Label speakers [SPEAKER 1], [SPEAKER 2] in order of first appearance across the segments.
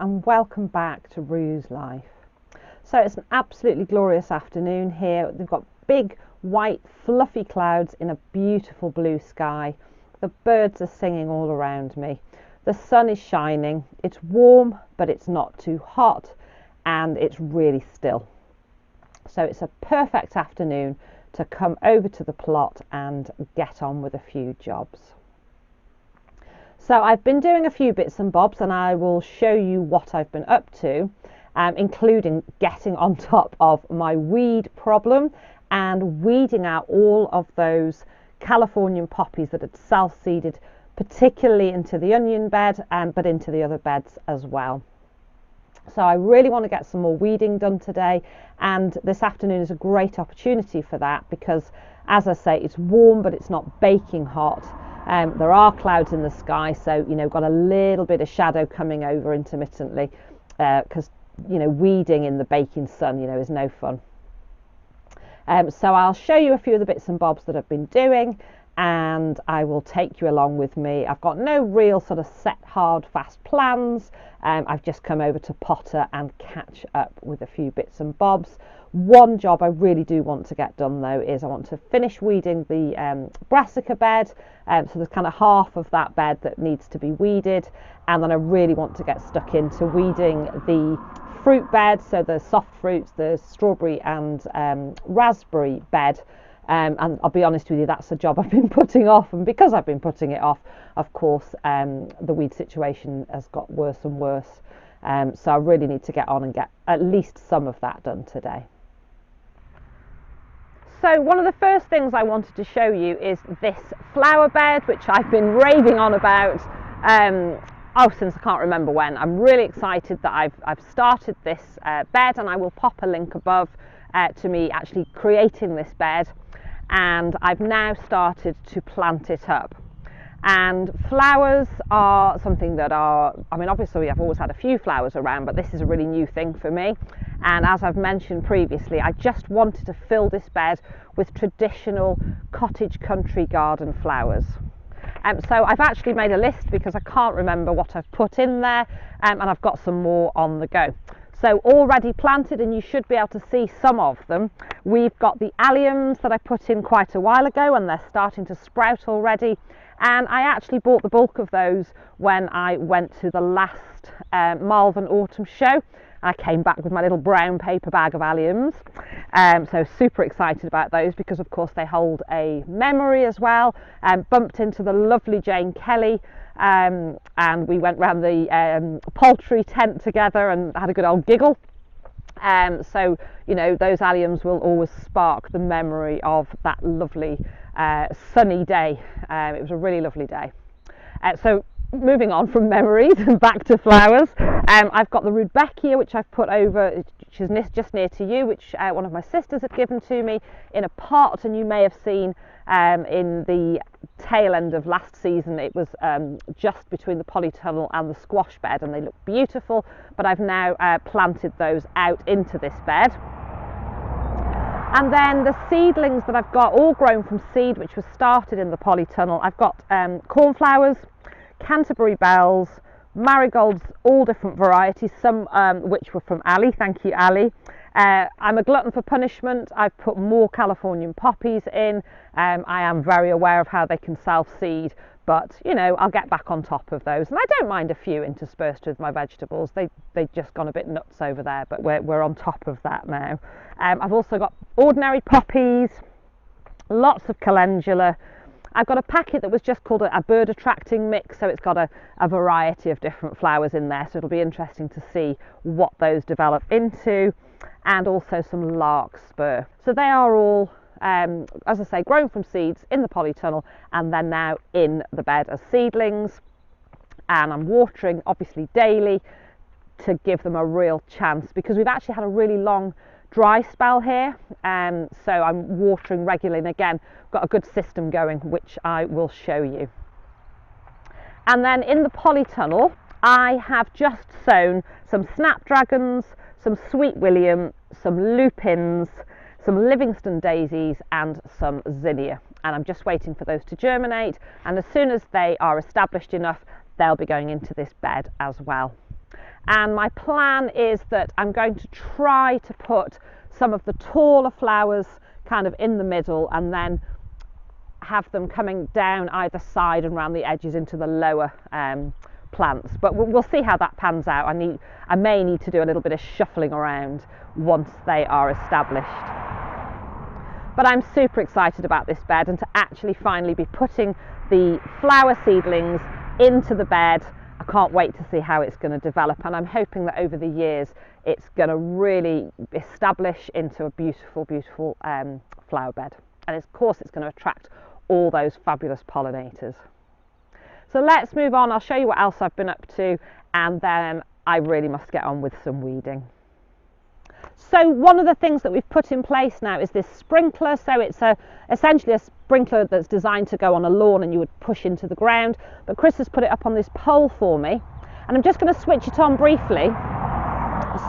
[SPEAKER 1] and welcome back to Rue's Life. So it's an absolutely glorious afternoon here. We've got big white fluffy clouds in a beautiful blue sky. The birds are singing all around me. The sun is shining. It's warm but it's not too hot and it's really still. So it's a perfect afternoon to come over to the plot and get on with a few jobs. So I've been doing a few bits and bobs and I will show you what I've been up to, including getting on top of my weed problem and weeding out all of those Californian poppies that had self-seeded, particularly into the onion bed, but into the other beds as well. So I really want to get some more weeding done today, and this afternoon is a great opportunity for that because, as I say, it's warm but it's not baking hot. There are clouds in the sky, so got a little bit of shadow coming over intermittently because weeding in the baking sun is no fun. So I'll show you a few of the bits and bobs that I've been doing, and I will take you along with me. I've got no real sort of set hard fast plans. I've just come over to potter and catch up with a few bits and bobs. One job I really do want to get done though is I want to finish weeding the brassica bed. So there's kind of half of that bed that needs to be weeded, and then I really want to get stuck into weeding the fruit bed, so the soft fruits, the strawberry and raspberry bed. And I'll be honest with you, that's a job I've been putting off, and because I've been putting it off, of course, the weed situation has got worse and worse. So I really need to get on and get at least some of that done today. So one of the first things I wanted to show you is this flower bed, which I've been raving on about since I can't remember when. I'm really excited that I've started this bed, and I will pop a link above to me actually creating this bed, and I've now started to plant it up. And flowers are something that obviously I've always had a few flowers around, but this is a really new thing for me. And as I've mentioned previously, I just wanted to fill this bed with traditional cottage country garden flowers. So I've actually made a list because I can't remember what I've put in there, and I've got some more on the go. So already planted, and you should be able to see some of them. We've got the alliums that I put in quite a while ago, and they're starting to sprout already. And I actually bought the bulk of those when I went to the last Malvern Autumn show. I came back with my little brown paper bag of alliums. So super excited about those because of course they hold a memory as well. Bumped into the lovely Jane Kelly, and we went round the poultry tent together and had a good old giggle. So those alliums will always spark the memory of that lovely sunny day. It was a really lovely day. So moving on from memories and back to flowers, I've got the rudbeckia, which I've put over, which is just near to you, which one of my sisters had given to me in a pot, and you may have seen in the tail end of last season it was just between the polytunnel and the squash bed, and they look beautiful, but I've now planted those out into this bed. And then the seedlings that I've got, all grown from seed, which was started in the polytunnel. I've got cornflowers, Canterbury bells, marigolds, all different varieties, some which were from Ali. Thank you, Ali. I'm a glutton for punishment. I've put more Californian poppies in. I am very aware of how they can self-seed, but I'll get back on top of those, and I don't mind a few interspersed with my vegetables. They've just gone a bit nuts over there, but we're on top of that now. I've also got ordinary poppies, lots of calendula. I've got a packet that was just called a bird attracting mix, so it's got a variety of different flowers in there, so it'll be interesting to see what those develop into, and also some larkspur. So they are all, as I say, grown from seeds in the polytunnel and then now in the bed as seedlings, and I'm watering obviously daily to give them a real chance because we've actually had a really long dry spell here, so I'm watering regularly, and again got a good system going which I will show you. And then in the polytunnel I have just sown some snapdragons, some sweet william, some lupins, some Livingston daisies and some zinnia, and I'm just waiting for those to germinate, and as soon as they are established enough they'll be going into this bed as well. And my plan is that I'm going to try to put some of the taller flowers kind of in the middle, and then have them coming down either side and around the edges into the lower plants. But we'll see how that pans out. I may need to do a little bit of shuffling around once they are established. But I'm super excited about this bed, and to actually finally be putting the flower seedlings into the bed. I can't wait to see how it's going to develop, and I'm hoping that over the years it's going to really establish into a beautiful, beautiful flower bed. And of course it's going to attract all those fabulous pollinators. So let's move on. I'll show you what else I've been up to, and then I really must get on with some weeding. So one of the things that we've put in place now is this sprinkler. So it's essentially a sprinkler that's designed to go on a lawn and you would push into the ground, but Chris has put it up on this pole for me, and I'm just going to switch it on briefly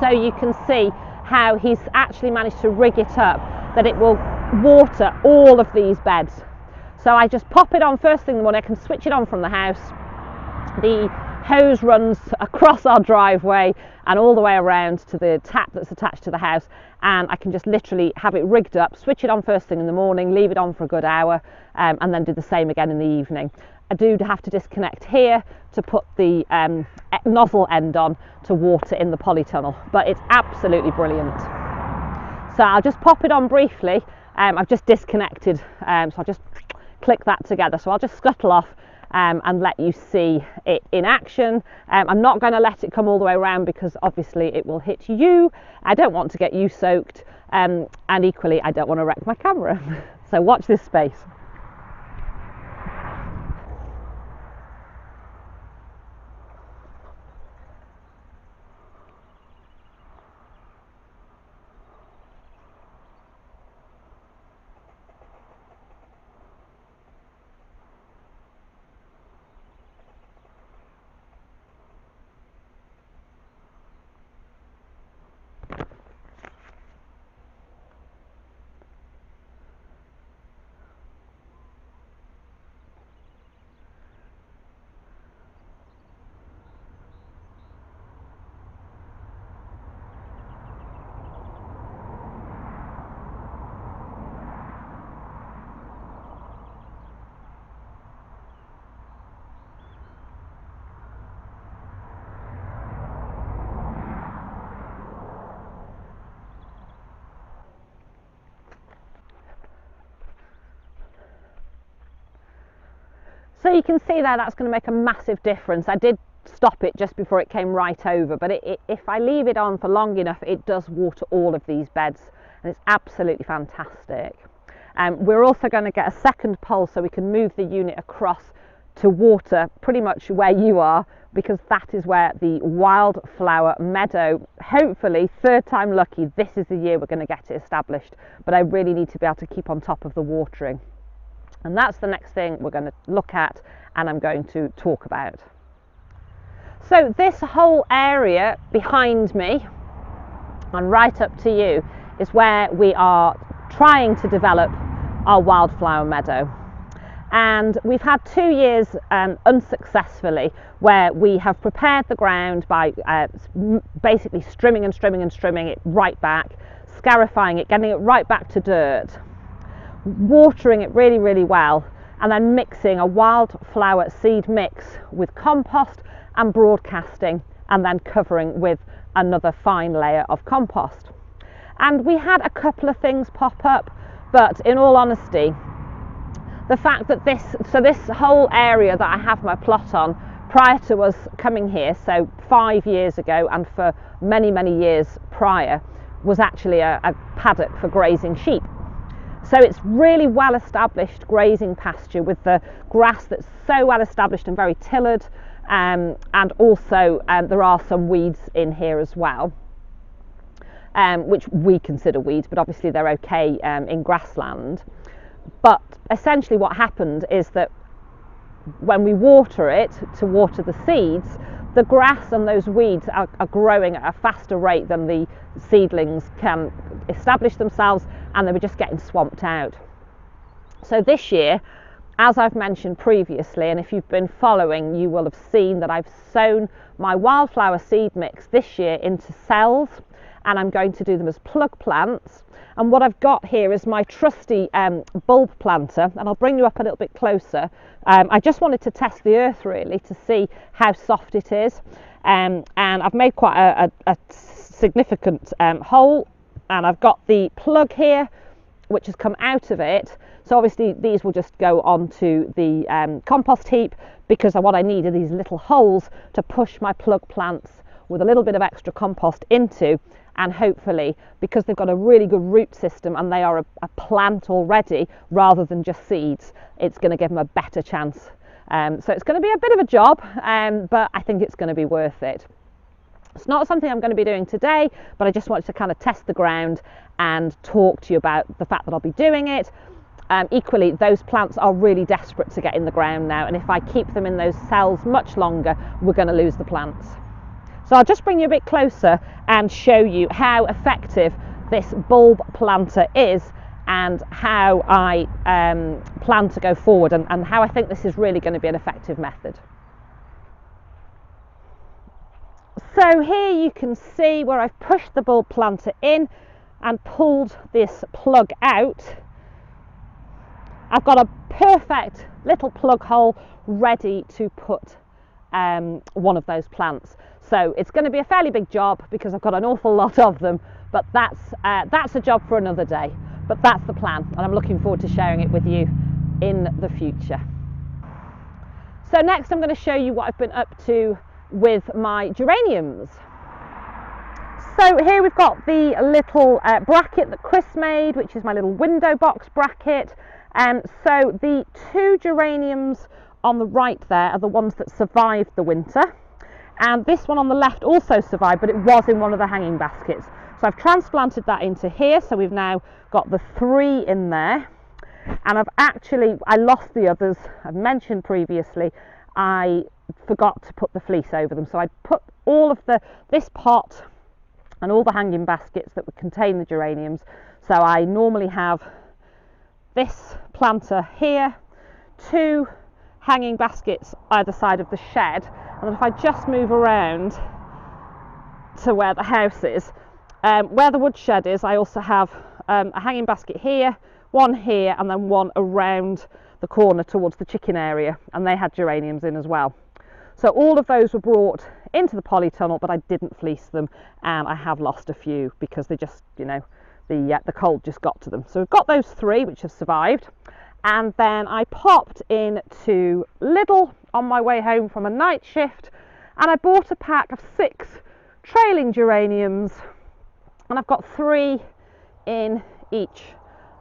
[SPEAKER 1] so you can see how he's actually managed to rig it up that it will water all of these beds. So I just pop it on first thing in the morning. I can switch it on from the house. The hose runs across our driveway and all the way around to the tap that's attached to the house, and I can just literally have it rigged up, switch it on first thing in the morning, leave it on for a good hour, and then do the same again in the evening. I do have to disconnect here to put the nozzle end on to water in the polytunnel, but it's absolutely brilliant. So I'll just pop it on briefly. I've just disconnected, so I'll just click that together. So I'll just scuttle off and let you see it in action. I'm not going to let it come all the way around because obviously it will hit you. I don't want to get you soaked, and equally I don't want to wreck my camera. So watch this space. So you can see there, that's going to make a massive difference. I did stop it just before it came right over, but if I leave it on for long enough, it does water all of these beds, and it's absolutely fantastic. We're also going to get a second pole so we can move the unit across to water pretty much where you are, because that is where the wildflower meadow, hopefully third time lucky, this is the year we're going to get it established, but I really need to be able to keep on top of the watering. And that's the next thing we're going to look at and I'm going to talk about. So this whole area behind me and right up to you is where we are trying to develop our wildflower meadow. And we've had 2 years unsuccessfully where we have prepared the ground by basically strimming it right back, scarifying it, getting it right back to dirt, watering it really, really well, and then mixing a wildflower seed mix with compost and broadcasting, and then covering with another fine layer of compost. And we had a couple of things pop up, but in all honesty, the fact that this whole area that I have my plot on prior to us coming here, so 5 years ago, and for many, many years prior, was actually a paddock for grazing sheep. So it's really well established grazing pasture with the grass that's so well established and very tilled, and also there are some weeds in here as well, which we consider weeds, but obviously they're okay in grassland. But essentially what happened is that when we water it to water the seeds, the grass and those weeds are growing at a faster rate than the seedlings can establish themselves, and they were just getting swamped out. So this year as I've mentioned previously, and if you've been following, you will have seen that I've sown my wildflower seed mix this year into cells, and I'm going to do them as plug plants. And what I've got here is my trusty bulb planter, and I'll bring you up a little bit closer. I just wanted to test the earth really to see how soft it is, and I've made quite a significant hole, and I've got the plug here which has come out of it. So obviously these will just go onto the compost heap, because what I need are these little holes to push my plug plants with a little bit of extra compost into, and hopefully, because they've got a really good root system and they are a plant already rather than just seeds, it's going to give them a better chance. So it's going to be a bit of a job, but I think it's going to be worth it. It's not something I'm going to be doing today, but I just wanted to kind of test the ground and talk to you about the fact that I'll be doing it. Equally, those plants are really desperate to get in the ground now, and if I keep them in those cells much longer, we're going to lose the plants. So I'll just bring you a bit closer and show you how effective this bulb planter is, and how I plan to go forward, and how I think this is really going to be an effective method. So here you can see where I've pushed the bulb planter in and pulled this plug out. I've got a perfect little plug hole ready to put one of those plants. So it's going to be a fairly big job because I've got an awful lot of them, but that's a job for another day. But that's the plan, and I'm looking forward to sharing it with you in the future. So next I'm going to show you what I've been up to with my geraniums. So here we've got the little bracket that Chris made, which is my little window box bracket. So the two geraniums on the right there are the ones that survived the winter, and this one on the left also survived, but it was in one of the hanging baskets. So I've transplanted that into here, so we've now got the 3 in there, and I lost the others. I've mentioned previously I forgot to put the fleece over them, so I put all of this pot and all the hanging baskets that would contain the geraniums. So I normally have this planter here, 2 hanging baskets either side of the shed, and then if I just move around to where the house is, where the woodshed is, I also have a hanging basket here, one here, and then one around the corner towards the chicken area, and they had geraniums in as well. So all of those were brought into the polytunnel, but I didn't fleece them, and I have lost a few because they just, the cold just got to them. So we've got those 3 which have survived, and then I popped into Lidl on my way home from a night shift, and I bought a pack of 6 trailing geraniums, and I've got 3 in each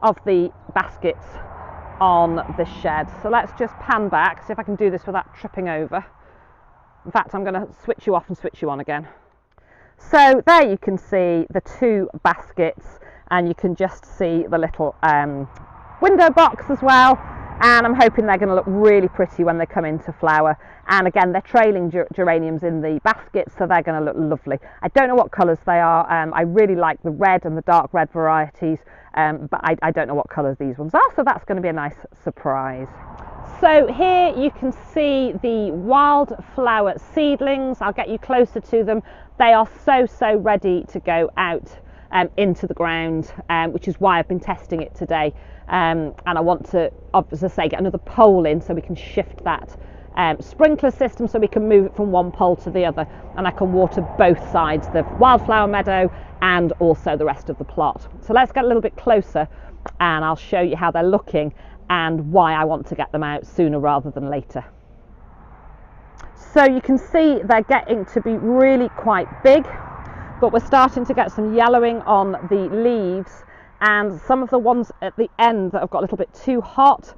[SPEAKER 1] of the baskets on the shed. So let's just pan back, see if I can do this without tripping over. In fact, I'm going to switch you off and switch you on again. So there you can see the 2 baskets, and you can just see the little window box as well, and I'm hoping they're going to look really pretty when they come into flower. And again, they're trailing geraniums in the baskets, so they're going to look lovely. I don't know what colours they are. I really like the red and the dark red varieties, but I don't know what colours these ones are, so that's going to be a nice surprise. So here you can see the wildflower seedlings. I'll get you closer to them. They are so ready to go out into the ground, which is why I've been testing it today. And I want to, as I say, get another pole in so we can shift that sprinkler system, so we can move it from one pole to the other, and I can water both sides, the wildflower meadow and also the rest of the plot. So let's get a little bit closer and I'll show you how they're looking and why I want to get them out sooner rather than later. So you can see they're getting to be really quite big, but we're starting to get some yellowing on the leaves, and some of the ones at the end that have got a little bit too hot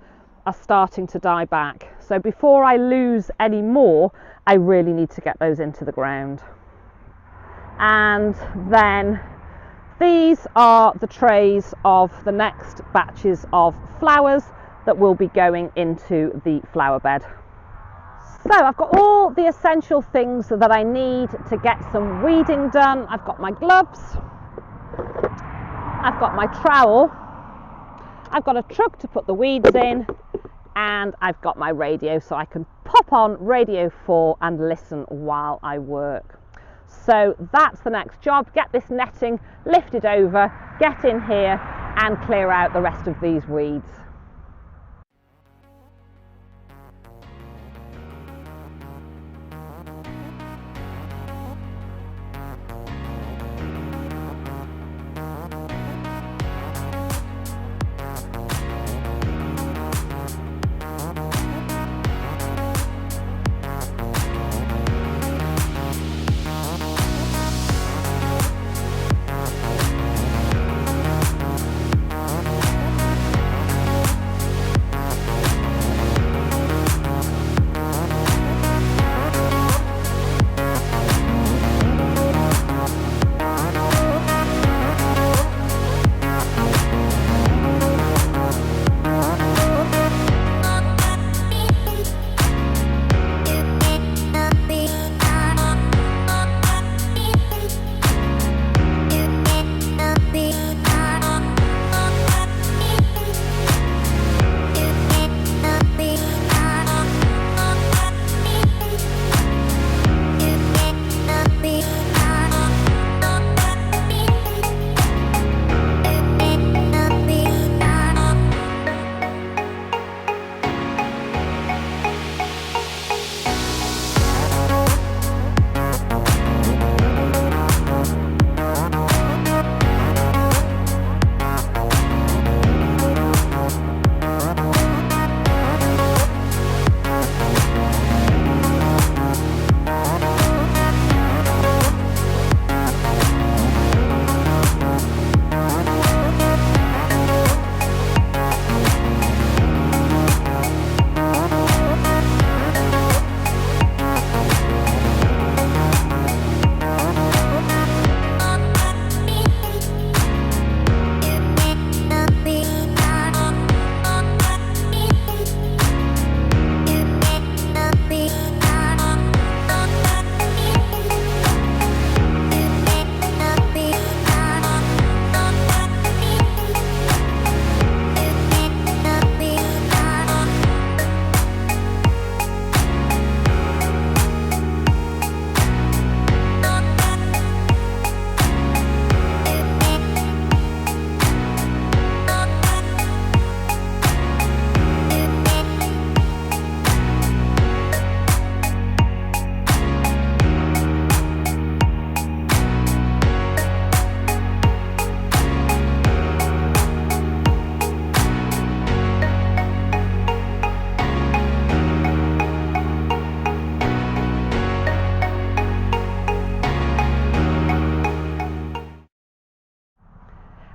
[SPEAKER 1] are starting to die back. So before I lose any more, I really need to get those into the ground. And then these are the trays of the next batches of flowers that will be going into the flower bed. So I've got all the essential things that I need to get some weeding done. I've got my gloves, I've got my trowel, I've got a truck to put the weeds in, and I've got my radio, so I can pop on Radio 4 and listen while I work. So that's the next job, get this netting lifted over, get in here and clear out the rest of these weeds.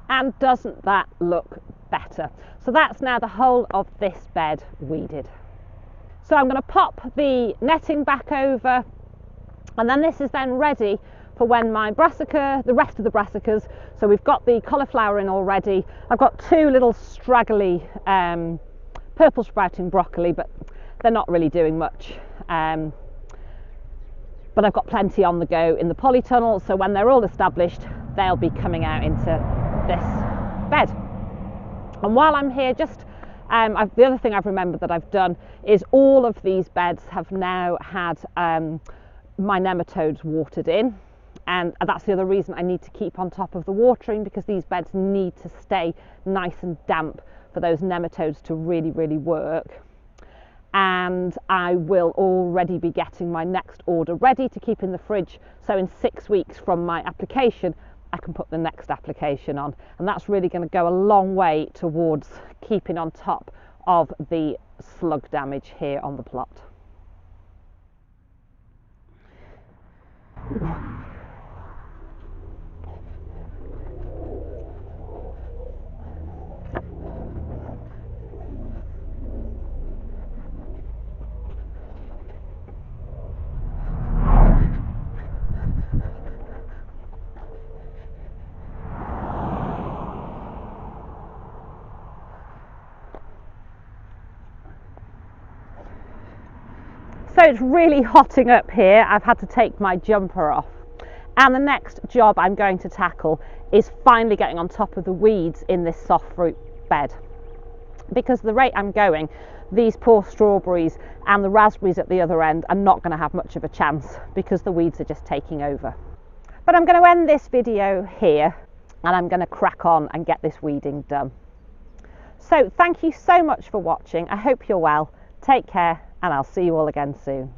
[SPEAKER 1] And doesn't that look better? So that's now the whole of this bed weeded. So I'm going to pop the netting back over, and then this is then ready for when my brassica, the rest of the brassicas, so we've got the cauliflower in already. I've got two little straggly purple sprouting broccoli, but they're not really doing much. But I've got plenty on the go in the polytunnel, so when they're all established, they'll be coming out into this bed. And while I'm here, just the other thing I've remembered that I've done is all of these beds have now had my nematodes watered in, and that's the other reason I need to keep on top of the watering, because these beds need to stay nice and damp for those nematodes to really work. And I will already be getting my next order ready to keep in the fridge, so in 6 weeks from my application I can put the next application on, and that's really going to go a long way towards keeping on top of the slug damage here on the plot. So it's really hotting up here. I've had to take my jumper off, and the next job I'm going to tackle is finally getting on top of the weeds in this soft fruit bed, because the rate I'm going, these poor strawberries and the raspberries at the other end are not going to have much of a chance because the weeds are just taking over. But I'm going to end this video here and I'm going to crack on and get this weeding done. So thank you so much for watching. I hope you're well. Take care and I'll see you all again soon.